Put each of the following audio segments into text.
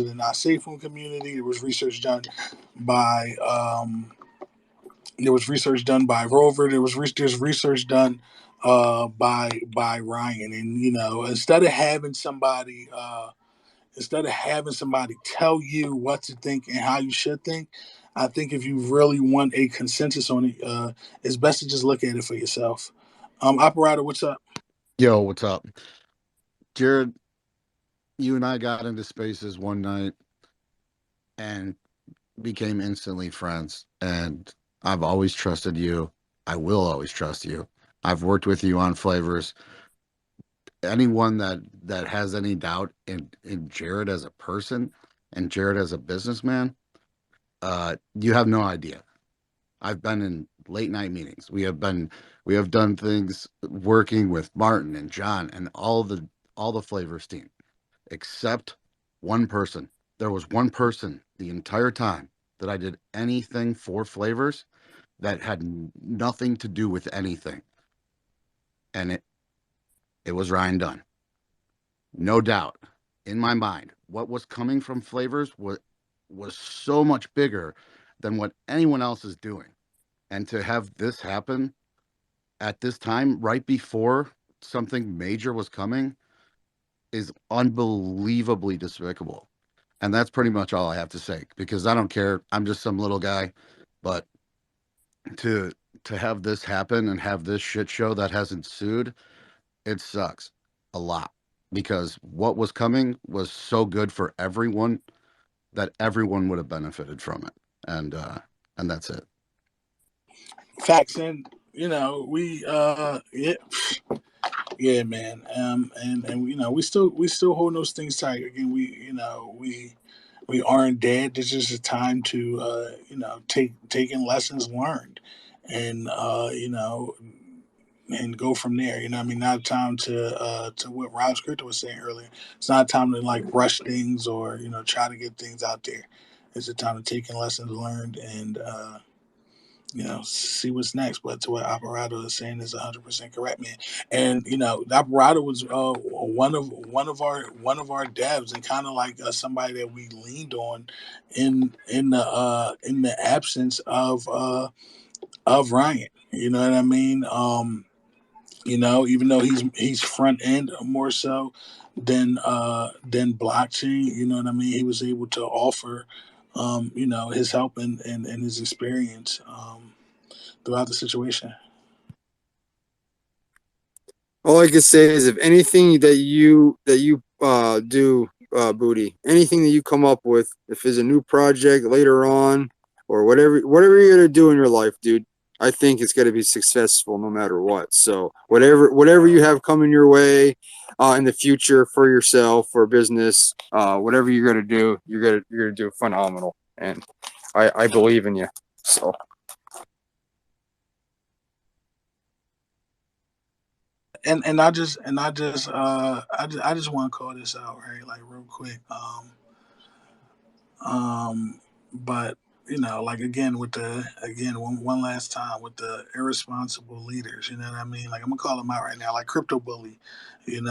the not safe food community. There was research done by Rover. There's research done by Ryan, and instead of having somebody tell you what to think and how you should think, I think if you really want a consensus on it, it's best to just look at it for yourself. Operator, what's up? Yo, what's up? Jared, you and I got into spaces one night and became instantly friends. And I've always trusted you. I will always trust you. I've worked with you on flavors. Anyone that has any doubt in Jared as a person and Jared as a businessman, you have no idea. I've been in late night meetings. We have done things working with Martin and John and all the flavors team, except one person. There was one person the entire time that I did anything for flavors that had nothing to do with anything. And it was Ryan Dunn. No doubt in my mind, what was coming from flavors was so much bigger than what anyone else is doing. And to have this happen at this time, right before something major was coming, is unbelievably despicable. And that's pretty much all I have to say because I don't care. I'm just some little guy, but to to have this happen and have this shit show that has ensued, it sucks a lot because what was coming was so good for everyone that everyone would have benefited from it. And that's it. Facts, and we yeah, man, and we still hold those things tight. Again, we aren't dead. This is a time to taking lessons learned, and and go from there. You know, what I mean, not a time to what Rob Scripter was saying earlier. It's not a time to like rush things or try to get things out there. It's a time to taking lessons learned and see what's next. But to what Operato is saying is 100% correct, man. And the Operato was one of our devs, and kind of like somebody that we leaned on in the absence of Ryan. You know what I mean? Even though he's front end more so than blockchain, you know what I mean. He was able to offer, his help and his experience throughout the situation. All I can say is, if anything that you do, Booty, anything that you come up with, if there's a new project later on, or whatever you're gonna do in your life, dude, I think it's gonna be successful no matter what. So whatever you have coming your way, in the future for yourself, for business, whatever you're gonna do, you're gonna do phenomenal, and I believe in you. So. And I just want to call this out, right, like real quick. But like again with the again one last time with the irresponsible leaders, you know what I mean? Like I'm gonna call them out right now, like crypto bully. Yo,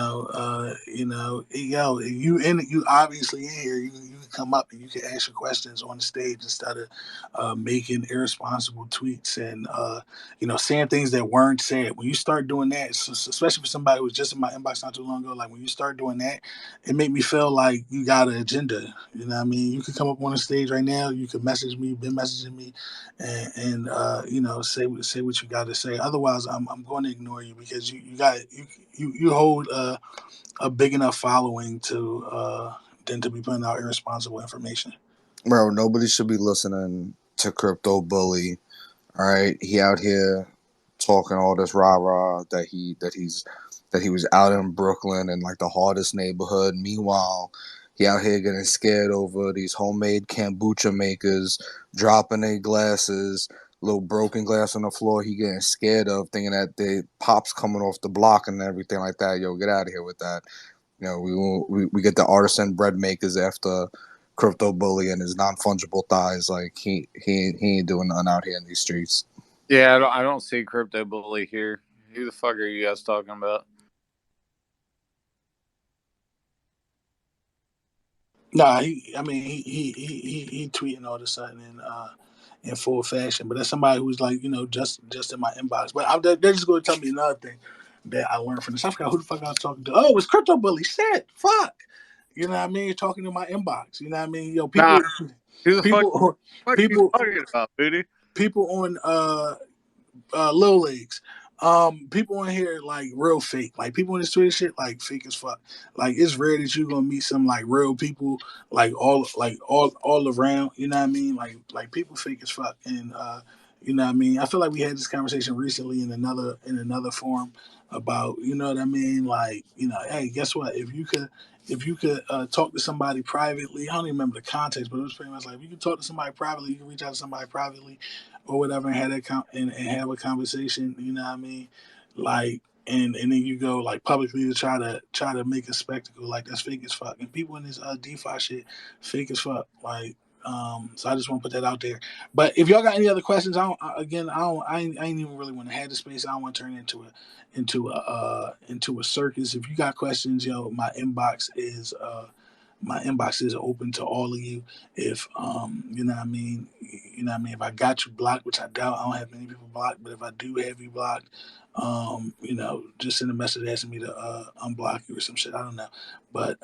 you obviously in here. You can come up and you can ask your questions on the stage instead of making irresponsible tweets and saying things that weren't said. When you start doing that, especially for somebody who was just in my inbox not too long ago, like when you start doing that, it made me feel like you got an agenda. You know what I mean? You could come up on the stage right now. You could message me, been messaging me, and say what you got to say. Otherwise, I'm going to ignore you because you hold a big enough following to than to be putting out irresponsible information. Bro, nobody should be listening to Crypto Bully. All right, he out here talking all this rah rah that he was out in Brooklyn in like the hardest neighborhood. Meanwhile, he out here getting scared over these homemade kombucha makers dropping their glasses, little broken glass on the floor. He getting scared of, thinking that the pops coming off the block and everything like that. Yo, get out of here with that. We get the artisan bread makers after Crypto Bully and his non fungible thighs. Like he ain't doing nothing out here in these streets. Yeah, I don't see Crypto Bully here. Who the fuck are you guys talking about? Nah, I mean, he tweeting all of a sudden in full fashion. But that's somebody who's like, just in my inbox. But they're just going to tell me another thing that I learned from this. I forgot who the fuck I was talking to. Oh, it was Crypto Bully. Shit, fuck. You know what I mean? You're talking to my inbox. You know what I mean? Nah, who the People, fuck you people, talking about, Booty? people on Lil Leagues. People in here like real fake. Like people in this Twitter shit like fake as fuck. Like it's rare that you're gonna meet some like real people all around. You know what I mean? Like people fake as fuck. And you know what I mean? I feel like we had this conversation recently in another forum about, you know what I mean? Like, hey, guess what? If you could talk to somebody privately, I don't even remember the context, but it was pretty much like if you could talk to somebody privately, you can reach out to somebody privately or whatever and have and have a conversation, you know what I mean? Like and then you go like publicly to try to make a spectacle, like that's fake as fuck. And people in this DeFi shit fake as fuck. Like so I just want to put that out there. But if y'all got any other questions, I ain't even really want to have the space. I don't want to turn it into a circus. If you got questions, my inbox is open to all of you. If you know what I mean, if I got you blocked, which I doubt, I don't have many people blocked, but if I do have you blocked, just send a message asking me to unblock you or some shit. I don't know, but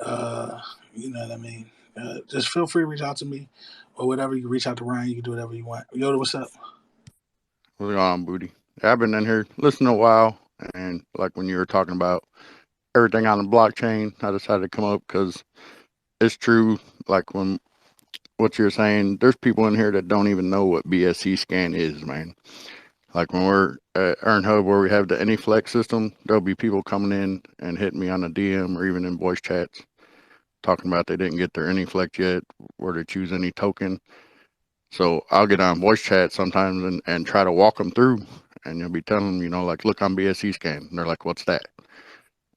you know what I mean. Just feel free to reach out to me or whatever. You can reach out to Ryan. You can do whatever you want. Yoda, what's up? What's going on, Booty? Yeah, I've been in here listening a while, and like when you were talking about everything on the blockchain, I decided to come up because it's true. Like when what you're saying, there's people in here that don't even know what BSC scan is, man. Like when we're at Earn Hub where we have the AnyFlex system, there'll be people coming in and hitting me on a DM or even in voice chats talking about they didn't get their AnyFlex yet or to choose any token. So I'll get on voice chat sometimes and try to walk them through, and you'll be telling them, like, look on BSC scan. And they're like, what's that?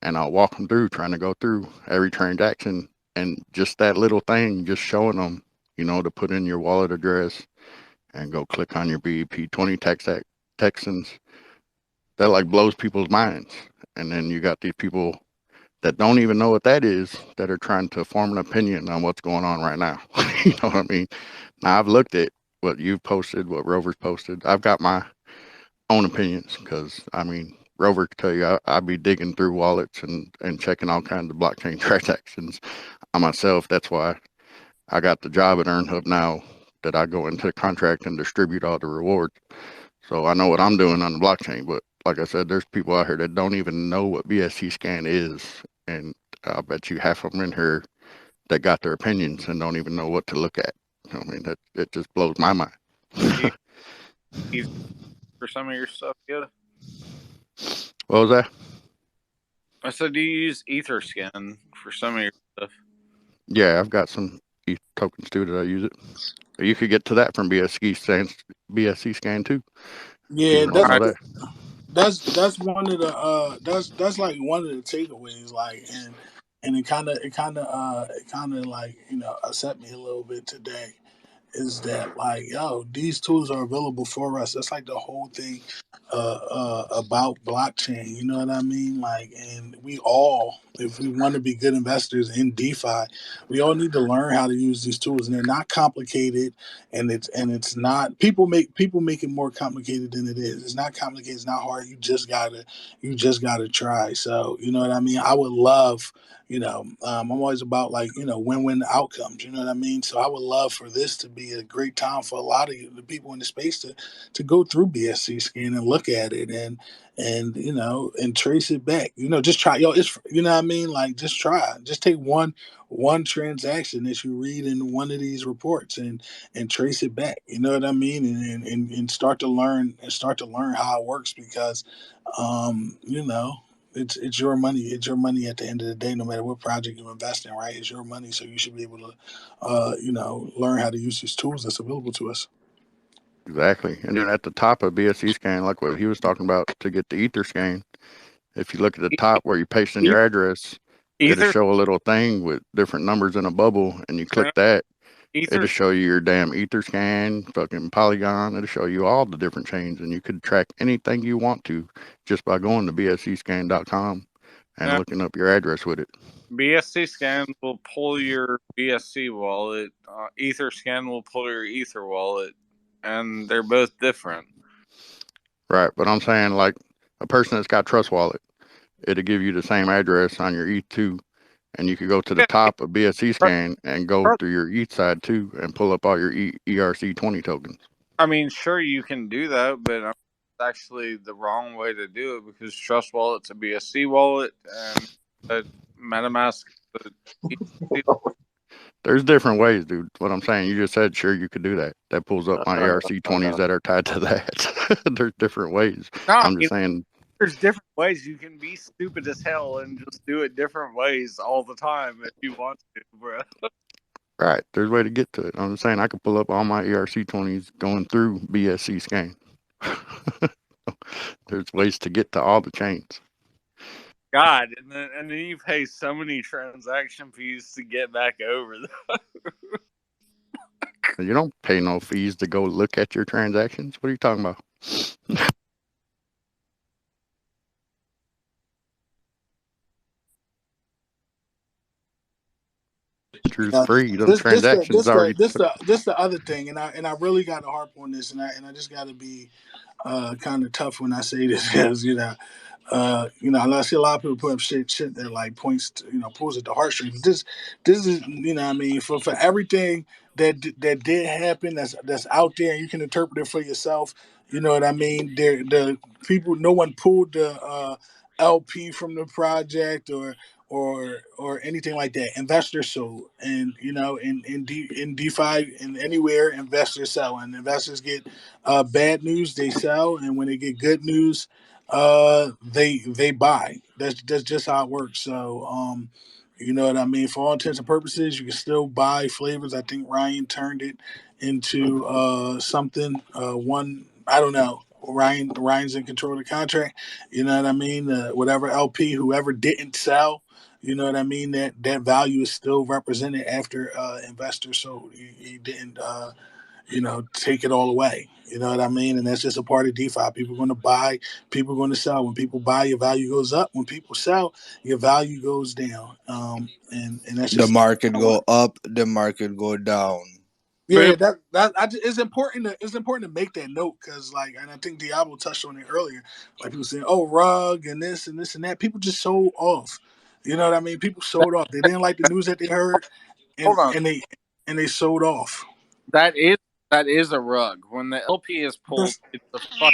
And I'll walk them through, trying to go through every transaction and just that little thing, just showing them, to put in your wallet address and go click on your BEP20 Texans. That like blows people's minds. And then you got these people that don't even know what that is that are trying to form an opinion on what's going on right now. You know what I mean? Now I've looked at what you've posted, what Rover's posted. I've got my own opinions because I mean Rover could tell you I'd be digging through wallets and checking all kinds of blockchain transactions on myself. That's why I got the job at EarnHub now that I go into the contract and distribute all the rewards. So I know what I'm doing on the blockchain. But like I said, there's people out here that don't even know what BSC scan is. And I bet you half of them in here that got their opinions and don't even know what to look at. I mean, that it just blows my mind. You use for some of your stuff, yeah. What was that? I said you use Etherscan for some of your stuff. Yeah, I've got some ETH tokens too that I use it. You could get to that from BSC scan too. Yeah, People don't that's know that. that's one of the that's like one of the takeaways. Like and it kind of like upset me a little bit today is that like these tools are available for us. That's like the whole thing about blockchain. You know what I mean? Like, and we all, if we want to be good investors in DeFi, we all need to learn how to use these tools, and they're not complicated. And it's not people make it more complicated than it is. It's not complicated. It's not hard. You just gotta try. So you know what I mean. I would love. I'm always about like win-win outcomes. You know what I mean. So I would love for this to be a great time for a lot of the people in the space to go through BSC scan and look at it and trace it back. Just try. It's what I mean. Like just try. Just take one transaction that you read in one of these reports and trace it back. You know what I mean. And start to learn how it works because um, you know it's your money. It's your money at the end of the day, no matter what project you invest in, right? It's your money, so you should be able to, learn how to use these tools that's available to us. Exactly. And then at the top of BSC scan, like what he was talking about to get the Ether scan, if you look at the top where you paste in your address, it'll Ether, show a little thing with different numbers in a bubble, and you click that, Ether. it'll show you your damn Ether scan, fucking Polygon. It'll show you all the different chains, and you could track anything you want to just by going to bscscan.com and Now, looking up your address with it. BSC scan will pull your BSC wallet. Ether scan will pull your Ether wallet, and they're both different. Right, but I'm saying like a person that's got Trust Wallet, it'll give you the same address on your ETH2, and you could go to the Yeah, top of BSC trust- scan and go through your ETH side too and pull up all your ERC20 tokens. I mean, sure you can do that, but it's actually the wrong way to do it because Trust Wallet's a BSC wallet and MetaMask is a ERC. There's different ways, dude. What I'm saying, you just said sure you could do that. That pulls up my ERC20s that are tied to that. There's different ways. No, I I'm mean, just saying. there's different ways. You can be stupid as hell and just do it different ways all the time if you want to, bro. Right, there's a way to get to it. I'm just saying I could pull up all my ERC20s going through BSC scan. There's ways to get to all the chains. God, and then you pay so many transaction fees to get back over. You don't pay no fees to go look at your transactions. What are you talking about? It's free. Them This this the transactions this the already. this the other thing, and I really got to harp on this, and I just got to be kind of tough when I say this because I see a lot of people put up shit that like points to, pulls at the heartstrings. This is, what I mean, for everything that did happen that's out there, and you can interpret it for yourself. You know what I mean? The people, no one pulled the LP from the project or anything like that. Investors sold, and in DeFi and anywhere, investors sell, and investors get bad news, they sell, and when they get good news, they buy. That's just how it works. So you know what I mean? For all intents and purposes, you can still buy flavors. I think Ryan turned it into something. One, I don't know. Ryan's in control of the contract. You know what I mean? Whatever LP, whoever didn't sell, you know what I mean? That value is still represented after investors sold. He didn't take it all away. You know what I mean? And that's just a part of DeFi. People are going to buy, people are going to sell. When people buy, your value goes up. When people sell, your value goes down. And that's The just market go up, the market go down. yeah. It's important to make that note because and I think Diablo touched on it earlier. Like people saying, "Oh, rug and this and this and that." People just sold off. You know what I mean? People sold off. They didn't like the news that they heard, and Hold on, and they and they sold off. that is a rug. When the LP is pulled, it's a fuck.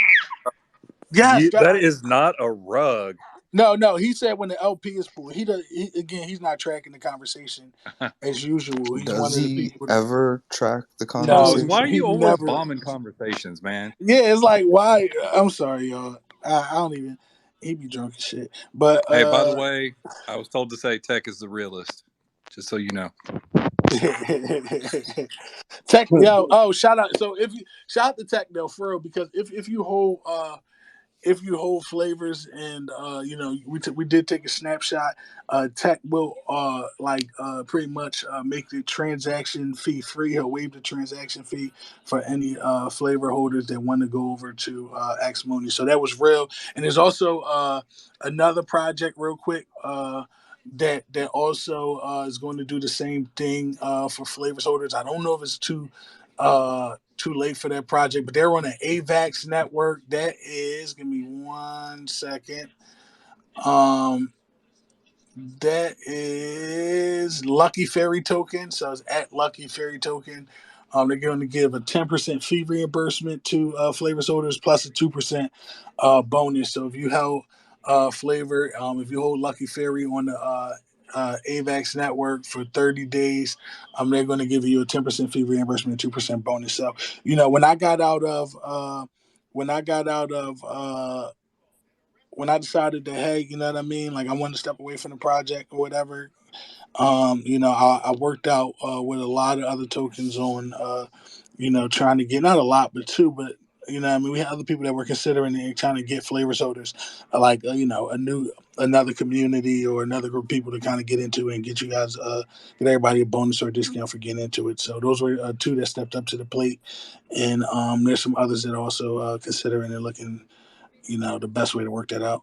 Yes, That is not a rug. No. He said when the LP is pulled, he's not tracking the conversation as usual. He's one Does of the he people. ever track the No, Carlos, why are conversation? he you always never. bombing conversations, man? Yeah, it's like why? I'm sorry, y'all. I don't even. He be drunk and shit. But Hey, by the way, I was told to say Tech is the realist. Just so you know. Tech, yo, oh, shout out. So if you shout out to Tech though, for real, because if you hold flavors and we did take a snapshot, Tech will pretty much make the transaction fee free. He'll waive the transaction fee for any flavor holders that want to go over to Axmoni. So that was real. And there's also another project real quick that also is going to do the same thing for flavors holders. I don't know if it's too late for that project, but they're on an AVAX network. That is, give me 1 second. Um, that is Lucky Fairy Token. So it's at Lucky Fairy Token. They're going to give a 10% fee reimbursement to flavors holders plus a 2% bonus. So if you held flavor, if you hold Lucky Fairy on the AVAX network for 30 days, they're going to give you a 10% fee reimbursement, 2% bonus. So, when I got out of, when I got out of, when I decided that, hey, you know what I mean? Like I wanted to step away from the project or whatever. I worked out with a lot of other tokens on, trying to get not a lot, but two, but I mean, we had other people that were considering and trying to get flavors holders, another community or another group of people to kind of get into and get you guys, get everybody a bonus or a discount for getting into it. So those were two that stepped up to the plate, and there's some others that are also considering and looking, the best way to work that out.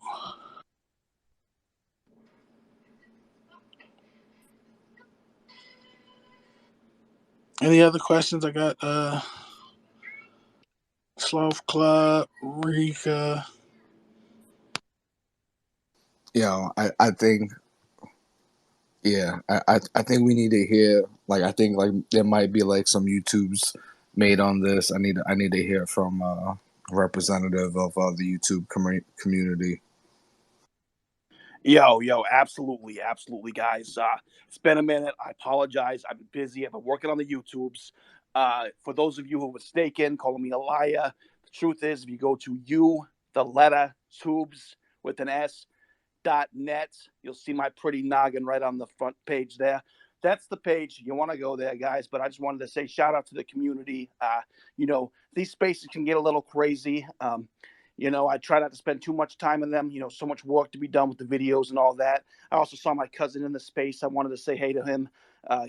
Any other questions? I got Sloth Club, Rika. I think I think we need to hear, like, I think like there might be like some YouTubes made on this. I need to hear from representative of the YouTube community. Yo, absolutely, guys. It's been a minute. I apologize. I've been busy. I've been working on the YouTubes. For those of you who are mistaken, calling me a liar, the truth is, if you go to the letter tubes with an S .net, you'll see my pretty noggin right on the front page there. That's the page. You want to go there, guys. But I just wanted to say shout out to the community. These spaces can get a little crazy. I try not to spend too much time in them. So much work to be done with the videos and all that. I also saw my cousin in the space. I wanted to say hey to him.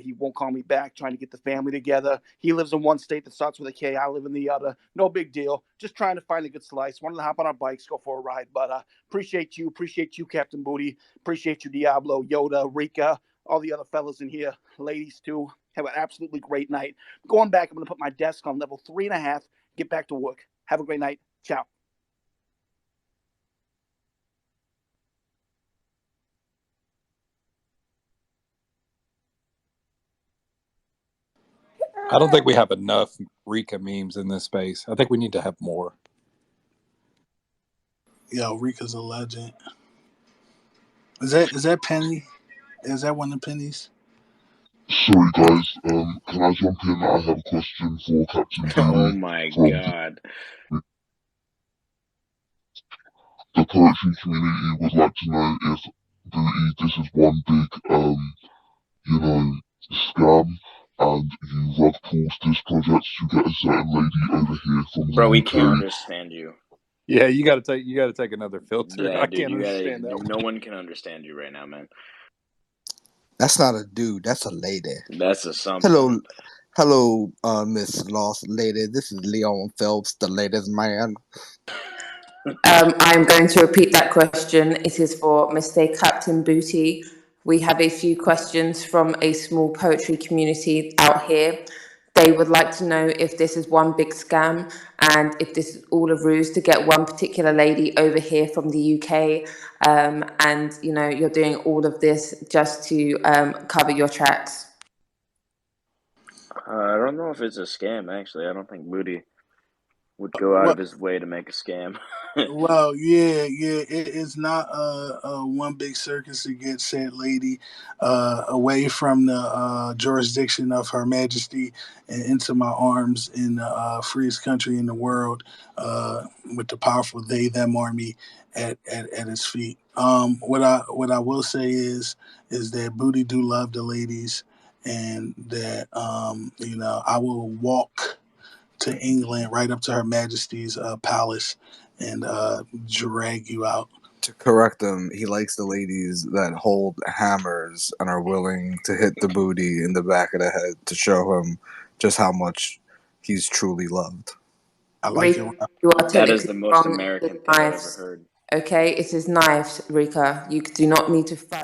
He won't call me back, trying to get the family together. He lives in one state that starts with a K. I live in the other. No big deal. Just trying to find a good slice. Wanted to hop on our bikes, go for a ride. But appreciate you, Captain Booty. Appreciate you, Diablo, Yoda, Rika, all the other fellas in here, ladies too. Have an absolutely great night. Going back, I'm going to put my desk on level 3.5. Get back to work. Have a great night. Ciao. I don't think we have enough Rika memes in this space. I think we need to have more. Yo, Rika's a legend. Is that Penny? Is that one of the pennies? Sorry guys, can I jump in? I have a question for Captain Oh Booty my from god. the poetry community. Would like to know if Booty, this is one big scam, and you rug pulls this project to get a certain lady over here from Bro, the we UK. can't understand you. Yeah, you got to take another filter. Yeah, I dude, can't understand that. no one can understand you right now, man. That's not a dude. That's a lady. That's a something. Hello, Miss Lost Lady. This is Leon Phelps, the ladies' man. I'm going to repeat that question. It is for Mr. Captain Booty. We have a few questions from a small poetry community out here. They would like to know if this is one big scam and if this is all a ruse to get one particular lady over here from the UK. And, you're doing all of this just to cover your tracks. I don't know if it's a scam, actually. I don't think Booty would go out of his way to make a scam. Well, yeah, it is not a one big circus to get said lady away from the jurisdiction of Her Majesty and into my arms in the freest country in the world with the powerful they them army at its feet. What I will say is that Booty do love the ladies, and that I will walk to England, right up to Her Majesty's palace, and drag you out. To correct him, he likes the ladies that hold hammers and are willing to hit the booty in the back of the head to show him just how much he's truly loved. I like Rika, it. you are That is the technically most wrong. American It is thing I've ever knives. heard. Okay, it is knives, Rika. You do not need to fight.